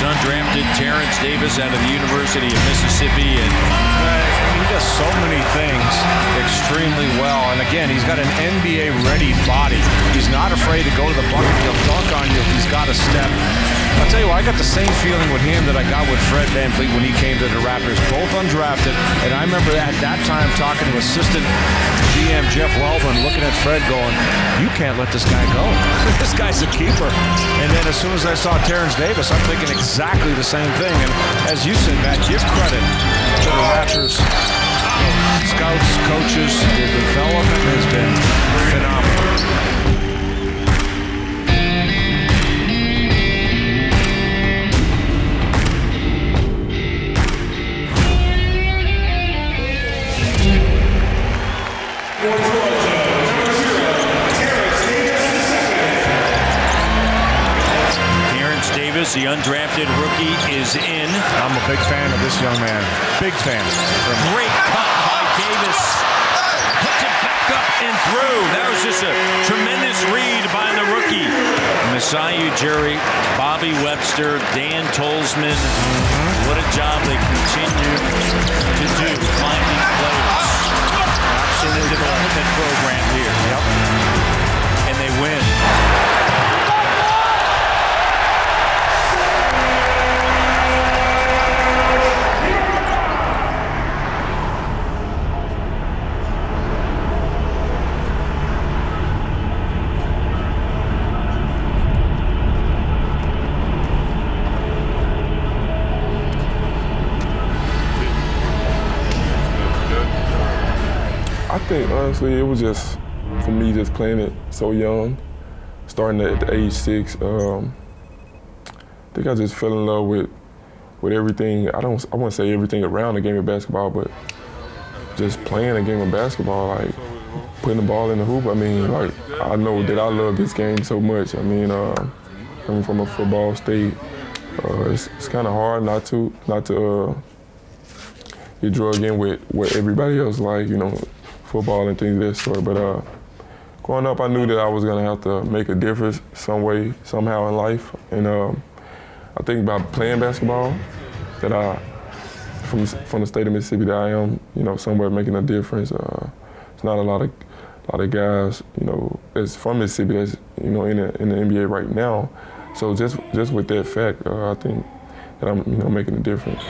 undrafted Terence Davis out of the University of Mississippi. And he does so many things extremely well. And again, he's got an NBA-ready body. He's not afraid to go to the bucket. He'll dunk on you if he's got a step. I'll tell you what, I got the same feeling with him that I got with Fred VanVleet when he came to the Raptors, both undrafted. And I remember at that time talking to assistant GM Jeff Wellman, looking at Fred going, you can't let this guy go. This guy's a keeper. And then as soon as I saw Terence Davis, I'm thinking exactly the same thing. And as you said, Matt, give credit to the Raptors scouts, coaches. The development has been phenomenal. The undrafted rookie is in. I'm a big fan of this young man. Big fan. Great cut by Davis. Puts it back up and through. That was just a tremendous read by the rookie. Masai Ujiri, Bobby Webster, Dan Tolzman. What a job they continue to do finding players in the development program here. Yep. And they win. I think, honestly, it was just, for me, just playing it so young, starting at the age 6. I think I just fell in love with everything. I wouldn't say everything around the game of basketball, but just playing a game of basketball, like putting the ball in the hoop. I mean, like, I know that I love this game so much. I mean, coming from a football state, it's kind of hard not to get drugged in with what everybody else like, you know, football and things of that sort. But growing up, I knew that I was gonna have to make a difference some way, somehow in life. And I think about playing basketball, that I, from the state of Mississippi that I am, you know, somewhere making a difference. It's not a lot of guys, you know, that's from Mississippi that's, you know, in the NBA right now. So just with that fact, I think that I'm, you know, making a difference.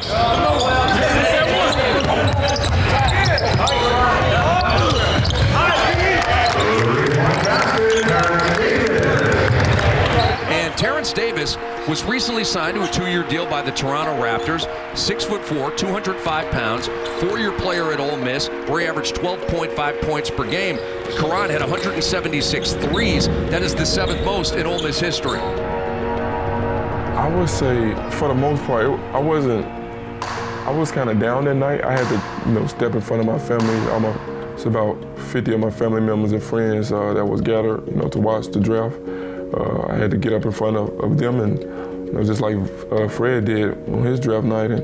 And Terence Davis was recently signed to a 2-year deal by the Toronto Raptors. 6'4", 205 pounds, 4-year player at Ole Miss, where he averaged 12.5 points per game. Karan had 176 threes. That is the 7th most in Ole Miss history. I would say, for the most part, I was kind of down that night. I had to, you know, step in front of my family. It's about 50 of my family members and friends that was gathered, you know, to watch the draft. I had to get up in front of them and, you know, just like Fred did on his draft night, and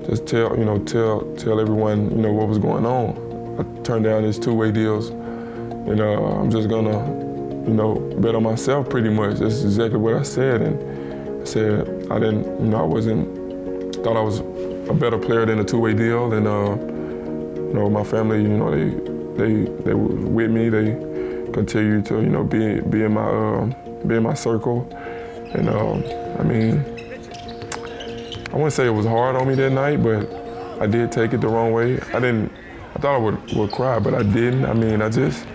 just tell everyone, you know, what was going on. I turned down his 2-way deals, and I'm just gonna, you know, bet on myself pretty much. That's exactly what I said. And I said I didn't, you know, thought I was a better player than a 2-way deal, and you know, my family, you know, they were with me. They continued to, you know, be in my circle, and I mean, I wouldn't say it was hard on me that night, but I did take it the wrong way. I thought I would cry, but I didn't. I mean, I just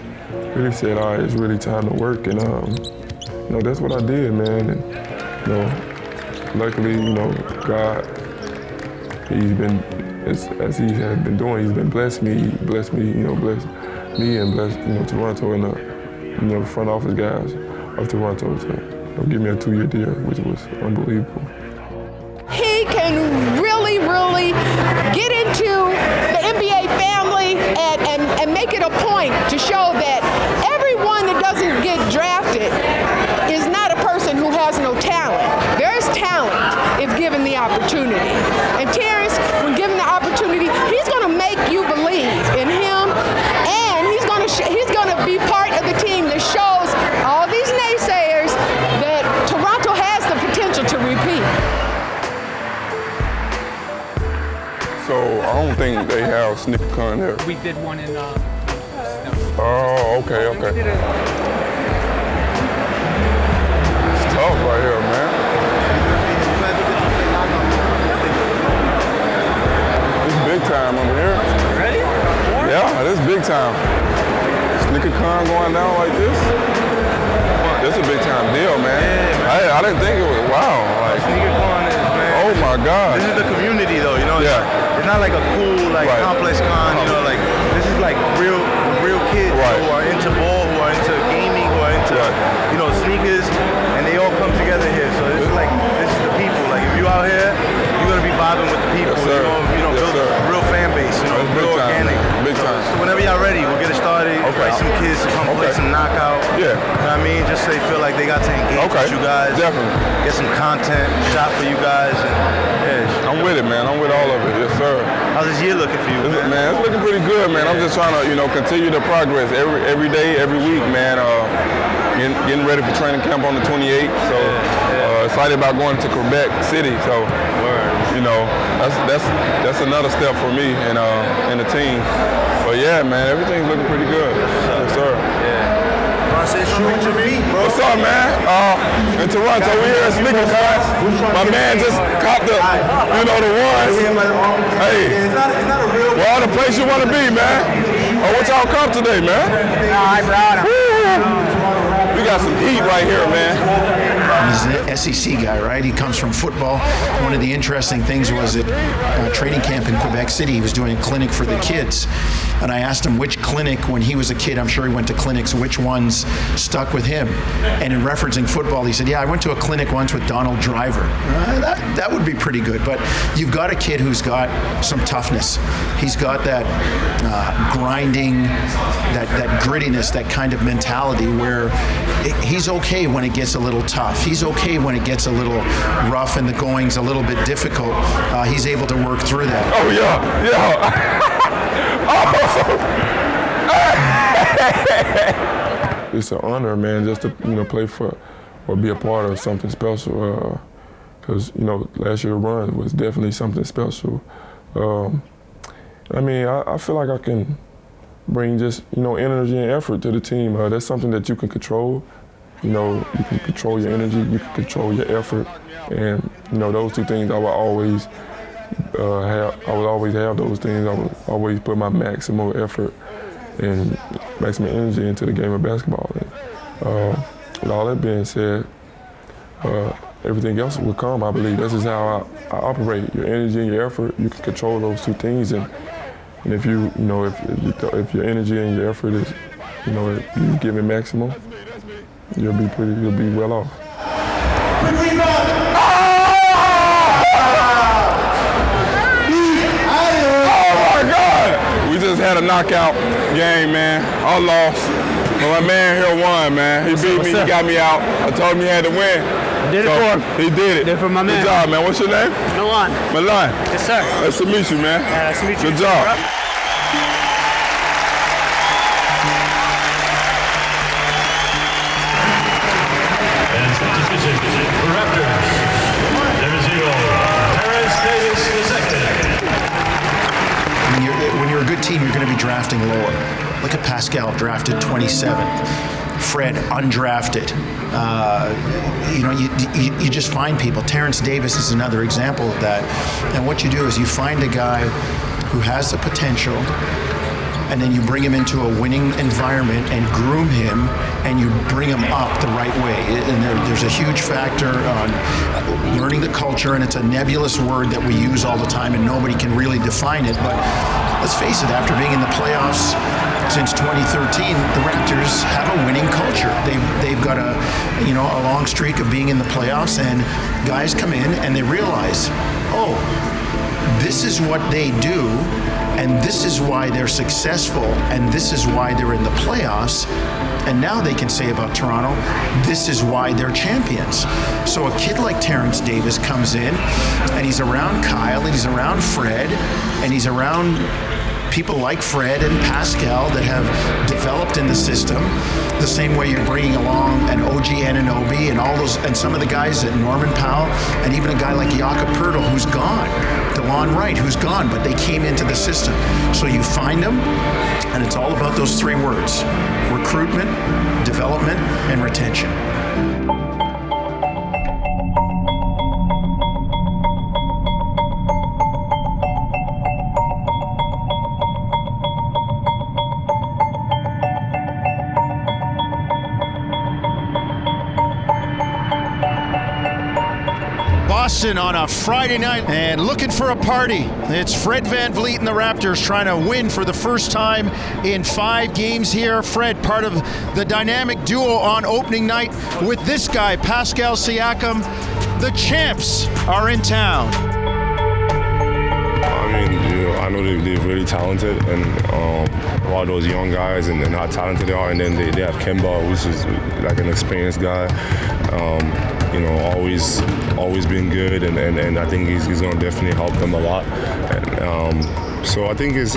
really said, all right, it's really time to work, and you know, that's what I did, man. And you know, luckily, you know, God, He's been, as He has been doing, He's been blessing me. He blessed me, you know, blessed me and blessed, you know, Toronto and the, you know, front office guys of Toronto to, you know, give me a 2-year deal, which was unbelievable. He can really get into the NBA family and make it a point to show that everyone that doesn't get drafted is not a person who has no talent. There is talent if given the opportunity. And Terence, when given the opportunity, he's going to make you believe in him, and he's going to be part of the team that shows all these naysayers that Toronto has the potential to repeat. think they have sneaker con there. We did one in. Oh, okay. It's tough right here, man. It's big time over here. Ready? Yeah, this is big time. Sneaker con going down like this. This is a big time deal, man. Yeah, I didn't think it was. Wow. Like, Sneaker con is, man. Oh my God. This is the community, though. You know. Yeah. It's not like a cool, like complex con. You know, like this is like real kids who are into ball, who are into gaming, who are into you know sneakers, and they all come together here. So it's like this is the people. Like if you out here, you're gonna be vibing with the people. Yes, you know, build a real fan base. You know, real organic. Big time. So whenever y'all ready, we'll get it started. Invite some kids to come play some knockout. Yeah. You know what I mean? Just so they feel like they got to engage with you guys. Definitely. Get some content shot for you guys. And, I'm with it, man. I'm with all of it. Yes, sir. How's this year looking for you, man? It's looking pretty good, man. I'm just trying to, continue the progress every day, every week, man. Getting ready for training camp on the 28th. So excited about going to Quebec City. So, that's another step for me and the team. But yeah, man, everything's looking pretty good. Yes, sir. Want to say something to me, bro? What's up, man? In Toronto, we here at Sneaker Con. My man just caught the ones. Hey, well, the place you want to be, man. Oh, what y'all come today, man? I brought him. We got some heat right here, man. He's an SEC guy, right? He comes from football. One of the interesting things was at training camp in Quebec City, he was doing a clinic for the kids. And I asked him which clinic, when he was a kid, I'm sure he went to clinics, which ones stuck with him. And in referencing football, he said, yeah, I went to a clinic once with Donald Driver. That would be pretty good. But you've got a kid who's got some toughness. He's got that grinding, that grittiness, that kind of mentality where he's okay when it gets a little tough. He's okay when it gets a little rough and the going's a little bit difficult. He's able to work through that. Oh, yeah. It's an honor, man, just to play for or be a part of something special. Because last year's run was definitely something special. I feel like I can bring just energy and effort to the team. That's something that you can control. You can control your energy, you can control your effort, and those two things I will always have. I will always have those things. I will always put my maximum effort and maximum energy into the game of basketball. And, with all that being said, everything else will come. I believe this is how I operate. Your energy and your effort, you can control those two things. And if if your energy and your effort is, you give it maximum, you'll be well off. We just had a knockout game, man. I lost, but my man here won, man. He beat me, he got me out. I told him he had to win. I did it for him. He did it. Did it for my man. Good job, man. What's your name? Milan. Milan. Yes, sir. Nice to meet you, man. Nice to meet you. Good job. Raptors, Terence Davis II. When you're a good team, you're going to be drafting lower. Look at Pascal, drafted 27th. Fred, undrafted. You just find people. Terence Davis is another example of that. And what you do is you find a guy who has the potential, and then you bring him into a winning environment and groom him, and you bring him up the right way. And there's a huge factor on learning the culture, and it's a nebulous word that we use all the time, and nobody can really define it. But let's face it, after being in the playoffs since 2013, the Raptors have a winning culture. They've got a long streak of being in the playoffs, and guys come in and they realize, oh, this is what they do, and this is why they're successful, and this is why they're in the playoffs. And now they can say about Toronto, this is why they're champions. So a kid like Terence Davis comes in, and he's around Kyle, and he's around Fred, and he's around people like Fred and Pascal that have developed in the system, the same way you're bringing along an OG Anunoby and all those, and some of the guys at Norman Powell, and even a guy like Jakob Poeltl who's gone, DeLon Wright who's gone, but they came into the system. So you find them, and it's all about those three words: recruitment, development, and retention. Boston on a Friday night and looking for a party. It's Fred VanVleet and the Raptors trying to win for the first time in 5 games here. Fred, part of the dynamic duo on opening night with this guy, Pascal Siakam. The champs are in town. I mean, I know they're really talented, and a lot of those young guys and how talented they are, and then they have Kemba, which is like an experienced guy. Always been good, and I think he's going to definitely help them a lot. And, so I think it's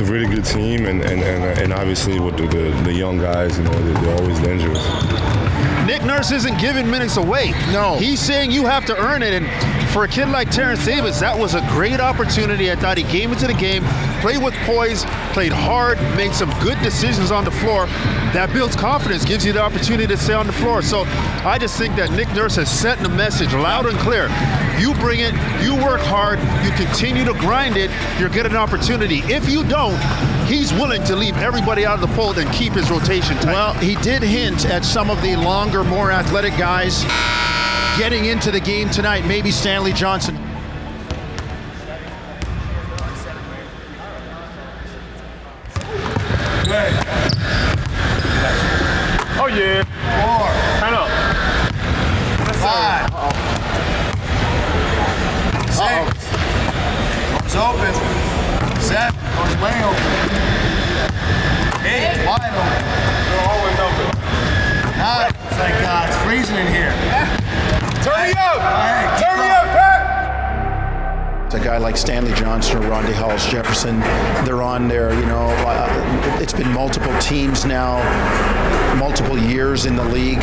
a really good team, and obviously with the young guys, they're always dangerous. Nick Nurse isn't giving minutes away. No. He's saying you have to earn it, and for a kid like Terence Davis, that was a great opportunity. I thought he came into the game, played with poise, played hard, made some good decisions on the floor. That builds confidence, gives you the opportunity to stay on the floor. So I just think that Nick Nurse has sent the message loud and clear. You bring it, you work hard, you continue to grind it, you'll get an opportunity. If you don't, he's willing to leave everybody out of the fold and keep his rotation tight. Well, he did hint at some of the longer, more athletic guys getting into the game tonight, maybe Stanley Johnson. Oh yeah. 4. Turn up. 5. 6. Door's open. 7. Door's way open. 8. Wide open. They're always open. 9. It's like it's freezing in here. Turn me up. Hey, Turn me up, Pat. A guy like Stanley Johnson or Rondae Hollis-Jefferson, they're on there, it's been multiple teams now, multiple years in the league.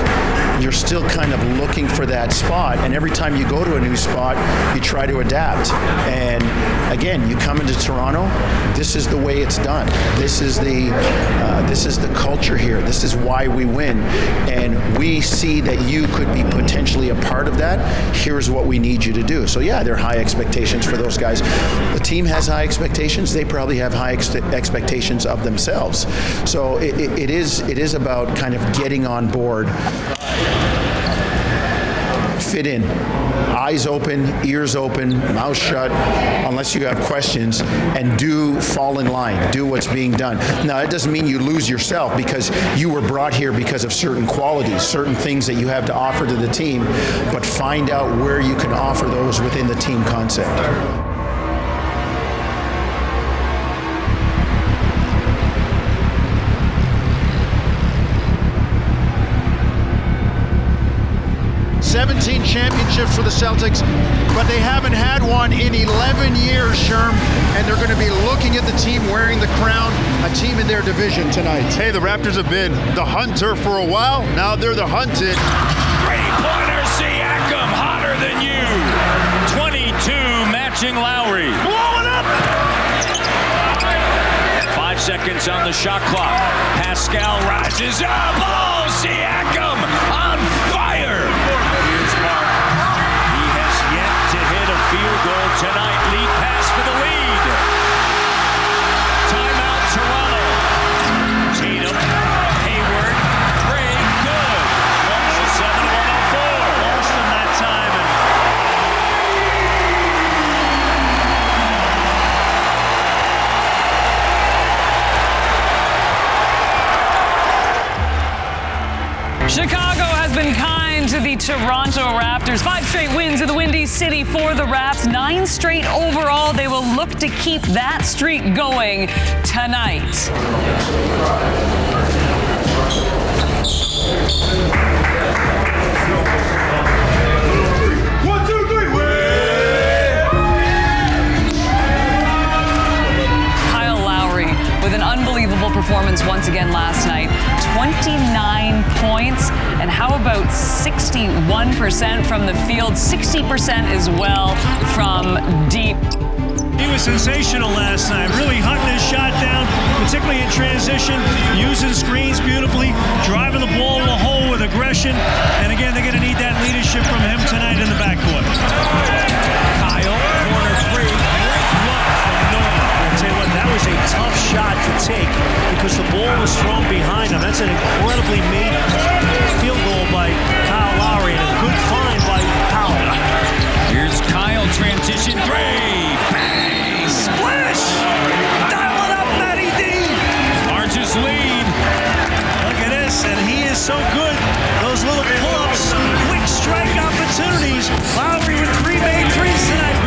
You're still kind of looking for that spot, and every time you go to a new spot, you try to adapt. And again, you come into Toronto, this is the way it's done. This is the culture here. This is why we win. And we see that you could be potentially a part of that. Here's what we need you to do. So yeah, there are high expectations for those guys. The team has high expectations. They probably have high expectations of themselves. So it is about kind of getting on board, fit in, eyes open, ears open, mouth shut, unless you have questions, and do fall in line, do what's being done. Now, that doesn't mean you lose yourself, because you were brought here because of certain qualities, certain things that you have to offer to the team, but find out where you can offer those within the team concept. '17 championships for the Celtics, but they haven't had one in 11 years, Sherm, and they're going to be looking at the team wearing the crown, a team in their division tonight. Hey, the Raptors have been the hunter for a while. Now they're the hunted. Three-pointer Siakam, hotter than you. 22, matching Lowry. Blow it up! 5 seconds on the shot clock. Pascal rises up. Oh, Siakam on fire! Field goal tonight, lead pass for the lead. Timeout, Toronto. Tatum, Hayward, Craig, good. 107-104. Lost him that time. Chicago has been kind to the Toronto Raptors. 5 straight wins in the Windy City for the Raps. 9 straight overall. They will look to keep that streak going tonight. performance once again last night. 29 points. And how about 61% from the field, 60% as well from deep. He was sensational last night, really hunting his shot down, particularly in transition, using screens beautifully, driving the ball to the hole with aggression. And again, they're going to need that leadership from him tonight in the backcourt. Kyle, corner three, great look from Norman. I'll tell you what, that was a tough shot to take because the ball was thrown behind him. That's an incredibly made field goal by Kyle Lowry and a good find by Powell. Here's Kyle, transition three. Bang! Splash! Dial it up, Matty D! Largest lead. Look at this, and he is so good. Those little pull-ups, quick strike opportunities. Lowry with 3 made threes tonight.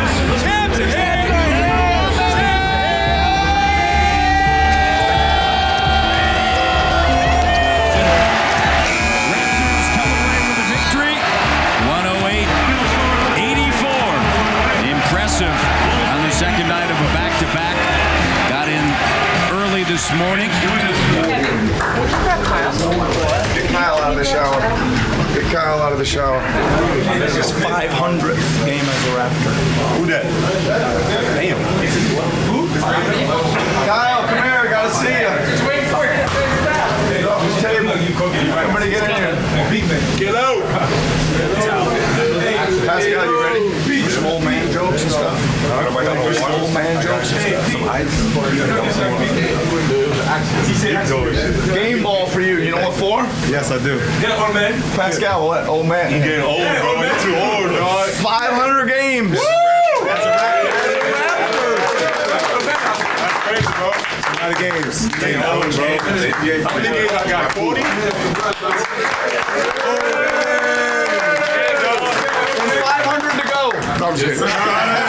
Raptors come away with a victory. 108-84. Impressive on the second night of a back-to-back. Got in early this morning. Get Kyle out of the shower. Get Kyle out of the shower. This is 500th game as a Raptor. Who that? Damn. Who? Kyle, come here. Gotta see you. Just waiting for you. Everybody get in here. Get out. Pascal, you ready? Some old man jokes and stuff. Some old man jokes and stuff. Some ice. Game ball for you. You know what for? Yes, I do. Get old man. Pascal, what? Old man. I'm getting old, bro. You're too old, dog. 500 games. Woo! That's a Raptor. That's crazy, bro. A lot of games. They old, bro. How many games I got? 40? 500 to go. I'm just kidding.